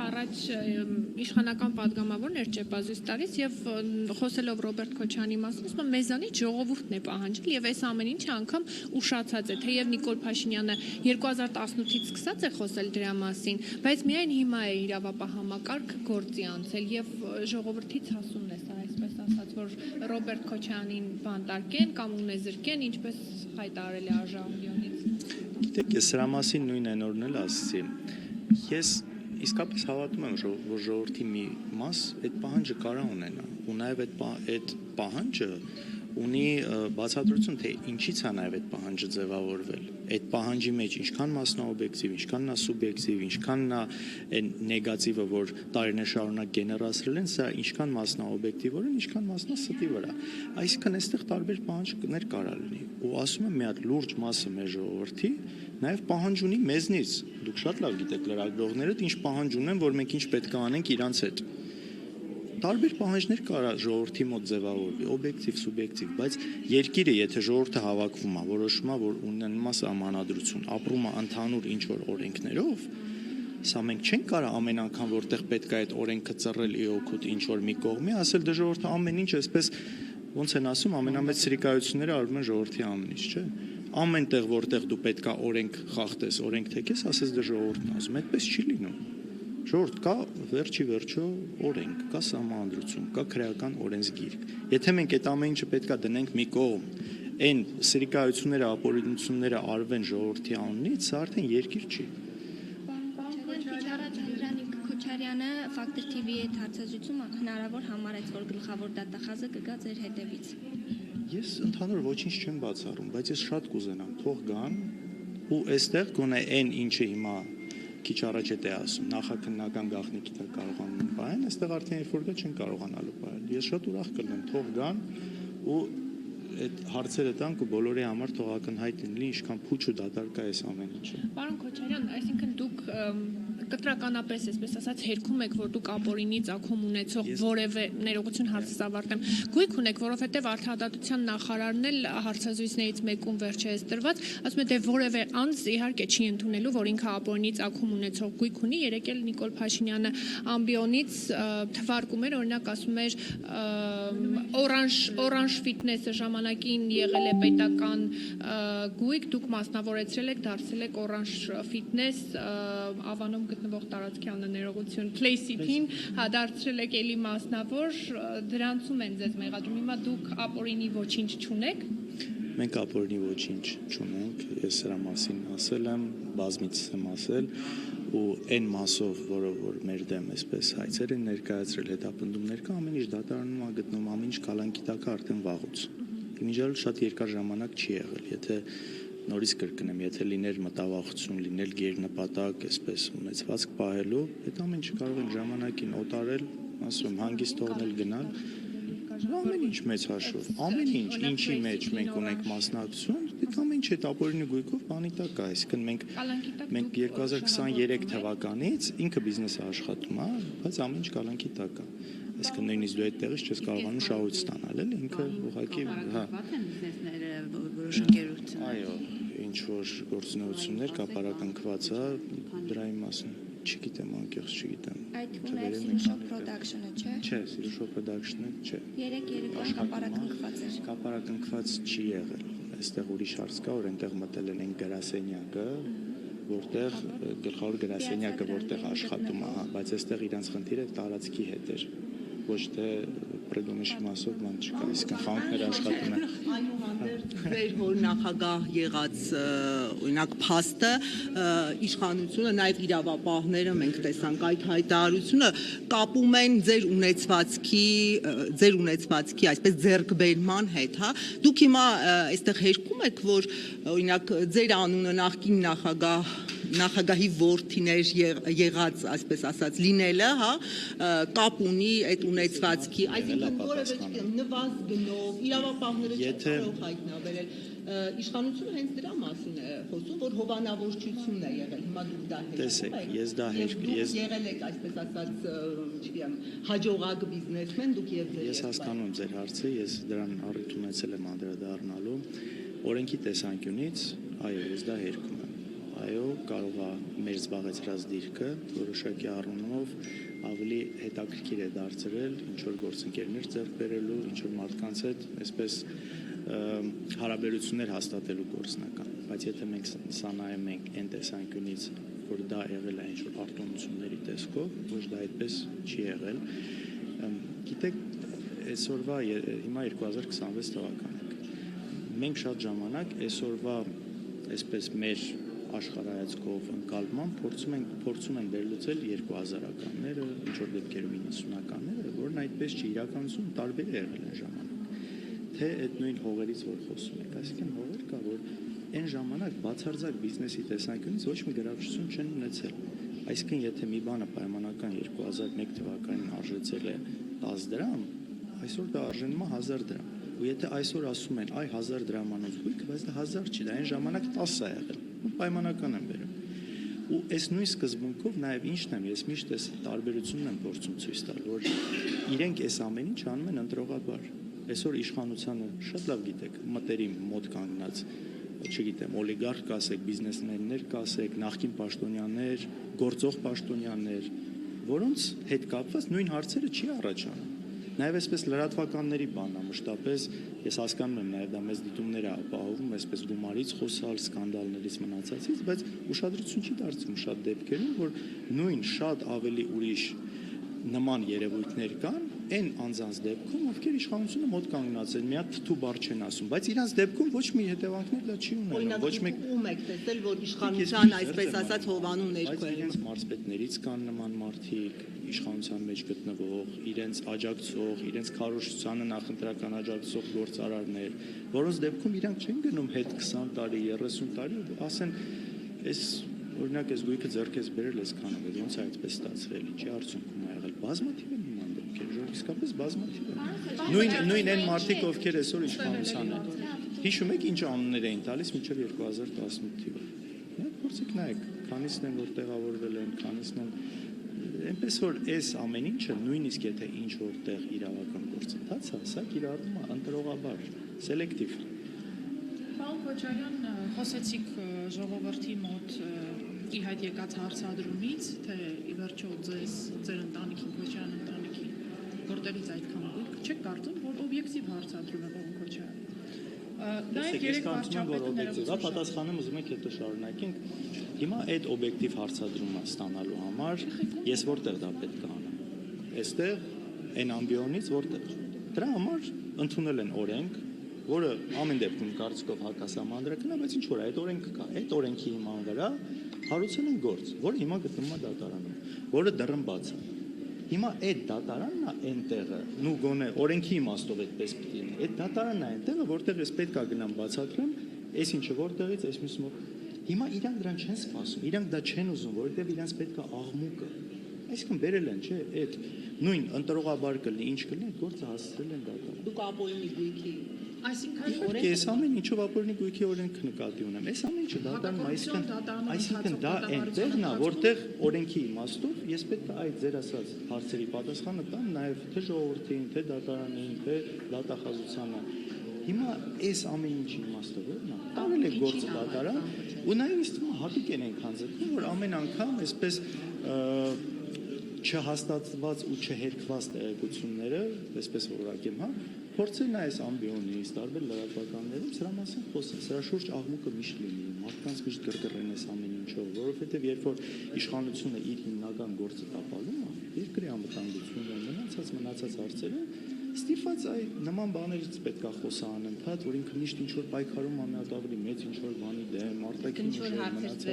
առաջ իշխանական պատգամավորն էր Ճեպազույց տալիս եւ խոսելով Ռոբերտ Քոչարյանի մասին, ասում մեզանից ժողովուրդն է պահանջել եւ այս ամեն ինչը անգամ ուշացած է, թեև Նիկոլ Փաշինյանը 2018-ից սկսած է խոսել դրա մասին, բայց միայն հիմա է իրավապահ համակարգը գործի անցել եւ ժողովրդից հասումն է սա, այսպես ասած, որ Ռոբերտ Քոչարյանին բանտարկեն կամ ունեզրկեն, ինչպես հայտարարել է Արժանյոնից։ Գիտեք, ես սրա մասին նույն այնօրն էլ ասացի։ Ես իսկապես հավատում եմ, որ ժողովրդի մի մաս այդ պահանջը կարա ունենա, ու նաև այդ պահանջը ունի բացատրություն, թե ինչից է նաև այդ պահանջը ձևավորվել։ Այդ պահանջի մեջ ինչքան մասնաօբյեկտիվ, ինչքան նա սուբյեկտիվ, ինչքան նա այն նեգատիվը, որ տարիներ շարունակ գեներացրել են, սա ինչքան մասնաօբյեկտիվորեն, ինչքան մասնա ստի վրա։ Այսինքն այստեղ տարբեր պահանջներ կարա լինի։ Ու ասում եմ, մի հատ լուրջ մասը մեր ժողովրդի նաև պահանջ ունի մեզնից։ Դուք շատ լավ գիտեք լրագրողներդ ինչ պահանջ ունեն, որ մենք ինչ պետք է անենք իրանց հետ։ Տարբեր պահանջներ կարա ժողովրդի մոտ ձևավորվի, օբյեկտիվ, սուբյեկտիվ, բայց երկիրը, եթե ժողովուրդը հավաքվում է, որոշում է, որ ունենում է սահմանադրություն, ապրում է ընդհանուր ինչ-որ օրենքներով, սա մենք չենք կարող ամեն անգամ, որտեղ պետք է այդ օրենքը ծռել ի օգուտ ինչ-որ մի կողմի, ասել դե ժողովուրդը ամեն ինչ այսպես ոնց են ասում, ամենամեծ սրիկայությունները արվում են ժողովրդի ամեն ինչ, չէ՞։ Ամեն տեղ, որտեղ դու պետք է օրենք խախտես, օրենք թեքես, ասես դե ժողովուրդն ասում, այդպես չի լինում։ Ժողովուրդ կա վերջի վերջո օրենք, կա սահմանադրություն, կա քրեական օրենսգիրք։ Եթե մենք այդ ամեն ինչը պետք է դնենք մի կողմ, այն սրիկայությունները, ապօրինությունները արվեն ժողովրդի անունից, սա արդեն երկիր չի։ Քոչարյանը Factor TV-ի հետ հարցազրույցում հնարավոր համարեց, որ գլխավոր դատախազը կգա ձեր հետևից։ Ես ընդհանուր ոչինչ չեմ բացառում, բայց ես շատ կուզենամ թող գան ու այստեղ գոնե այն ինչը հիմա քիչ առաջ է ասում, նախաքննական գաղտնիքի դա կարողանում պահեն, այստեղ արդեն երբ որ գա չեն կարողանալու պահել։ Ես շատ ուրախ կլինեմ, թող գան ու այդ հարցերը տանք ու բոլորի համար թող ակնհայտ լինի, ինչքան փուչ ու դատարկ է այս ամեն ինչը։ Պարոն Քոչարյան, այսինքն դուք կտրականապես, այսպես ասած, հերքում եք, որ դուք ապօրինի ծագում ունեցող որևէ ներողություն հարցս ավարտեմ, գույք ունեք, որովհետև Արդարադատության նախարարն էլ հարցազրույցներից մեկում վերջերս տրված, ասում է, դե որևէ անձ իհարկե չի ընդունելու, որ ինքը ապօրինի ծագում ունեցող գույք ունի, երեկ էլ Նիկոլ Փաշինյանը ամբիոնից թվարկում էր, օրինակ ասում էր Orange Fitness-ը ժամանակին եղել է պետական գույք, դուք մասնավորեցրել եք, դարձել եք Orange Fitness Ավանում գտնվող տարածքի աններողություն Play-City-ին, դարձրել եք էլի մասնավոր, դրանցում են ձեզ մեղադրում, հիմա դուք ապօրինի ոչինչ չունեք։ Մենք ապօրինի ոչինչ չունենք, ես սրա մասին ասել եմ, բազմիցս եմ ասել ու այն մասով, որով որ մեր դեմ այսպես հայցեր են ներկայացրել, հետապնդումներ կա, ամեն ինչ դատարանում է գտնվում, ամեն ինչ կալանքի տակ է արդեն վաղուց։ Իմիջիալ շատ երկար ժամանակ չի եղել, եթե նորից կրկնեմ, եթե լիներ մտավախություն, լինել գերնպատակ, այսպես ունեցվածք պահելու, այդ ամեն ինչը կարող ենք ժամանակին օտարել, ասում հանգիստ թողնել գնալ, ամեն ինչ մեծ հաշվով, ամեն ինչ, ինչի մեջ մենք ունենք մասնակցություն, այդ ամեն ինչ այդ ապօրինի գույքով բանի տակ է, այսինքն մենք 2023 թվականից ինքը բիզնեսը աշխատում է, բայց ամեն ինչ կալանքի տակ է, այսինքն նույնիսկ դու այդ տեղից չես կարողանում շահույթ ստանալ, էլ ինքը ուղղակի, հա։ Այո, ինչ որ գործունեություններ կապարակնքված է, դրա իմաստն չգիտեմ, անկեղծ չգիտեմ։ Այդ թվում է Sirusho Production-ը, չէ։ Չէ, Sirusho Production-ը, չէ։ Երեք կապարակնքված էր։ Կապարակնքված չի եղել։ Այստեղ ուրիշ հարց կա, որ այնտեղ մտել են գրասենյակը, որտեղ գլխավոր գրասենյակը որտեղ աշխատում է, բայց այստեղ իրանց խնդիրը տարածքի հետ էր։ Ոչ թե պրեդոմիշի մասով ման չկա, իսկ խանութները աշխատում են։ Այնուհանդերձ ձեր որ նախագահ եղած օրինակ փաստը իշխանությունը նաև իրավապահները մենք տեսանք այդ հայտարարությունը կապում են ձեր ունեցվածքի այսպես ձեռքբերման հետ, հա։ Դուք հիմա այստեղ հերքում եք, որ օրինակ ձեր անունը նախկին նախագահի որդիներ եղած, այսպես ասած, լինելը, հա, կապ ունի այդ ունեցվածքի, այսինքն որևէ նվազ գնով, իրավապահները չեն կարող հայտնաբերել, իշխանությունը հենց դրա մասին է խոսում, որ հովանավորչություն է եղել, հիմա դուք դա տեսեք, ես դա եղել եք, այսպես ասած, չգիտեմ, հաջողակ բիզնեսմեն, դուք եւ ձեր ես հասկանում եմ ձեր հարցը, ես դրան առիթ ունեցել եմ անդրադառնալու, օրենքի տեսանկյունից, այո, ես դա հերքում եմ, այո, կարող է մեր զբաղեցրած դիրքը որոշակի առումով ավելի հետաքրքիր է դարձրել ինչ որ գործընկերներ ձեռք բերելու, ինչ որ մարդկանց հետ այսպես հարաբերություններ հաստատելու գործնական, բայց եթե մենք սա նայում ենք այն տեսանկյունից, որ դա եղել է ինչ որ արտոնությունների տեսքով, ոչ դա այդպես չի եղել, գիտեք, այսօրվա հիմա 2026 թվական ենք, մենք շատ ժամանակ այսօրվա այսպես մեր աշխարհայացքով ընկալման փորձում են վերլուծել 2000-ականները, ինչ որ դեպքերում 90-ականները, որն այդպես չի, իրականություն տարբեր է եղել այն ժամանակ։ Թե այդ նույն հողերից որ խոսում եք, այսինքն հողեր կա, որ այն ժամանակ բացարձակ բիզնեսի տեսանկյունից ոչ մի գրավչություն չեն ունեցել։ Այսինքն եթե մի բանը պայմանական 2001 թվականին արժեցել է 10 դրամ, այսօր դա արժենում է 1000 դրամ։ Ու եթե այսօր ասում են, այ 1000 դրամանոց գույք, բայց դա 1000 չի, դա այն ժամանակ 10 է եղել։ Ու պայմանական եմ վերում։ Ու այս նույն սկզբունքով նաև ինչն եմ, ես միշտ այս տարբերությունն եմ փորձում ցույց տալ, որ իրենք այս ամեն ինչ անում են ընտրողաբար։ Այսօր իշխանությանը շատ լավ գիտեք, մտերիմ մոտ կանգնած, չգիտեմ, օլիգարխ կասեք, բիզնեսմեններ կասեք, նախկին պաշտոնյաներ, գործող պաշտոնյաներ, որոնց հետ կապված նույն հարցերը չի առաջանում։ Նաև այսպես լրատվականների բանն է մշտապես, ես հասկանում եմ, նաև դա մեծ դիտումներ է ապահովում, այսպես գումարից խոսալ, սկանդալներից մնացածից, բայց ուշադրություն չի դարձվում շատ դեպքերում, որ նույն շատ ավելի ուրիշ նման երևույթներ կան, այն անձանց դեպքում, ովքեր իշխանությունը մոտ կանգնած են, մի հատ թթու բառ չեն ասում, բայց իրանց դեպքում ոչ մի հետևանքներ դա չի ունենում, ոչ մեկ ում եք տեսել, որ իշխանության այսպես ասած հովանու ներքո բայց են։ իրենց մարզպետներից կան նման մարդիկ, իշխանության մեջ գտնվող, իրենց աջակցող, իրենց քարոզչությանը նախընտրական աջակցող գործարարներ, որոնց դեպքում իրանք չեն գնում հետ 20 տարի, 30 տարի, ասեն, այս օրինակ այս գույքը ձեռքես բերել ես քանով, ոնց է այդպես ստացվել, ինչի արդյունքում ա եղել, բազմաթիվ են նման դեպքեր, իսկապես բազմաթիվ են։ Նույն այն մարդիկ, ովքեր այսօր իշխանության են։ Հիշում եք ինչ անուններ էին տալիս մինչև 2018 թիվը։ Փորձեք նայեք, քանիսն են որ տեղավորվել են, քանիսն են այնպես որ այս ամեն ինչը նույնիսկ եթե ինչ որտեղ իրավական գործընթաց է, սա կիրառվում է ընտրողաբար, սելեկտիվ։ Պարոն Քոչարյան, խոսեցիք ժողովրդի մոտ ի հայտ եկած հարցադրումից, թե ի վերջո ձեր ընտանիքին, Քոչարյան ընտանիքին, որտեղից այդքան գույք, չեք կարծում, որ օբյեկտիվ հարցադրում է պարոն Քոչարյան։ Նաև երեք վարչապետները պատասխանեմ ուզում եք հետո շարունակենք։ Հիմա այդ օբյեկտիվ հարցադրումը ստանալու համար ես որտեղ դա պետք է անեմ։ Այստեղ այն ամբիոնից որտեղ։ Դրա համար ընդունել են օրենք, որը ամեն դեպքում կարծիքով հակասահմանադրական է, բայց ինչ որ այդ օրենքը կա։ Այդ օրենքի հիման վրա հարուցել են գործ, որը հիմա գտնվում է դատարանում, որը դռնբաց է։ Հիմա այդ դատարանն է այն տեղը, նու գոնե օրենքի իմաստով այդպես պիտի լինի։ Այդ դատարանն է այն տեղը, որտեղ ես պետք է գնամ բացատրեմ, այս ինչը որտեղից, այս մյուսը։ Հիմա իրանք դրան չեն սպասում, իրանք դա չեն ուզում, որովհետև իրանք պետք է աղմուկը։ Այսինքն բերել են, չէ, այդ նույն ընտրողաբար կլինի, ինչ կլինի, այդ գործը հասցրել են դատարան։ Դուք ապօրինի գույքի Այսինքն Ես ամեն ինչով ապօրինի գույքի օրենքը նկատի ունեմ։ Այս ամեն ինչը դատարանում, այսինքն դա այնտեղն է, որտեղ օրենքի իմաստով ես պետք է այդ ձեր ասած հարցերի պատասխանը տամ նաև թե ժողովրդին, թե դատարանին, թե դատախազությանը։ Հիմա այս ամեն ինչի իմաստով ո՞րն է։ Տարել է գործը դատարան, ու նաև ինձ թվում է հատուկ են այնքան ձգում, որ ամեն անգամ այսպես չհաստատված ու չհերկված տեղեկությունները, այսպես որակեմ, հա, փորձեն այս ամբիոնից, տարբեր լրատվականներում սրա մասին խոսեն, սրա շուրջ աղմուկը միշտ լինի, մարդկանց միշտ գրգռեն այս ամեն ինչով, որովհետև երբ որ իշխանությունը իր հիմնական գործը տապալում է, երկրի անվտանգությունը, մնացած հարցերը, ստիպված այ նման բաներից պետք է խոսա անընդհատ, որ ինքը միշտ ինչ որ պայքարում է մի հատ ավելի մեծ ինչ որ բանի դեմ, արտաքին ինչ որ մնացած